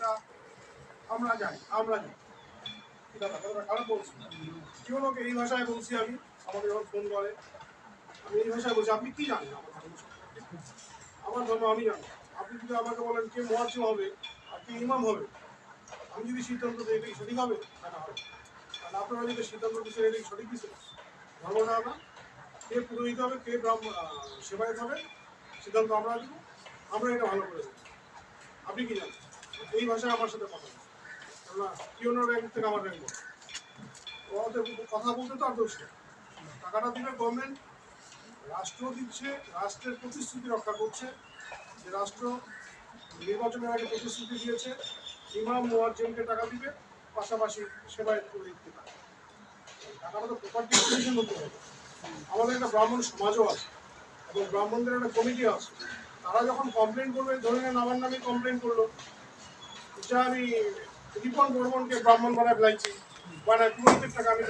এটা আমরা জানি দাদা কথাটা খারাপ বলছি কেউ লোক এই ভাষায় বলছি আমি আমাকে যখন ফোন করে আমি এই ভাষায় বলছি আপনি কি জানেন আমার ধর্ম আমি জানি আপনি যদি আমাকে বলেন কে মুয়াজ্জিম হবে আর কে ইমাম হবে আমি যদি সিদ্ধান্ত দিই এটা কি সঠিক হবে না হবে আর আপনারা যদি সিদ্ধান্ত দিচ্ছেন এটা কি সঠিক দিচ্ছেন ধর্মটা না কে পুরোহিত হবে কে সেবায়ত হবে সিদ্ধান্ত আমরা দিব আমরা এটা ভালো করে দেবো আপনি কি জানেন এই ভাষায় আমার সাথে কথা না পিওনের র্যাঙ্ক থেকে আমার র্যাঙ্ক ওদের কথা বলতে তো আর দোষ টাকাটা দিবে গভর্নমেন্ট রাষ্ট্র দিচ্ছে রাষ্ট্রের প্রতিশ্রুতি রক্ষা করছে যে রাষ্ট্র নির্বাচনের আগে প্রতিশ্রুতি দিয়েছে ইমাম মুয়াজ্জিমকে টাকা দিবে পাশাপাশি সেবায়ত করে দিতে পারে টাকাটা তো প্রপার ডিস্ট্রিবিউশন করতে হবে আমাদের একটা ব্রাহ্মণ সমাজও আছে এবং ব্রাহ্মণদের একটা কমিটি আছে তারা যখন কমপ্লেন করবে ধরে নেন আমার নামে কমপ্লেন করলো যে আমি রিপন বর্মনকে ব্রাহ্মণ বানায় ফেলাইছি বানায় পুরোহিতের টাকা আমি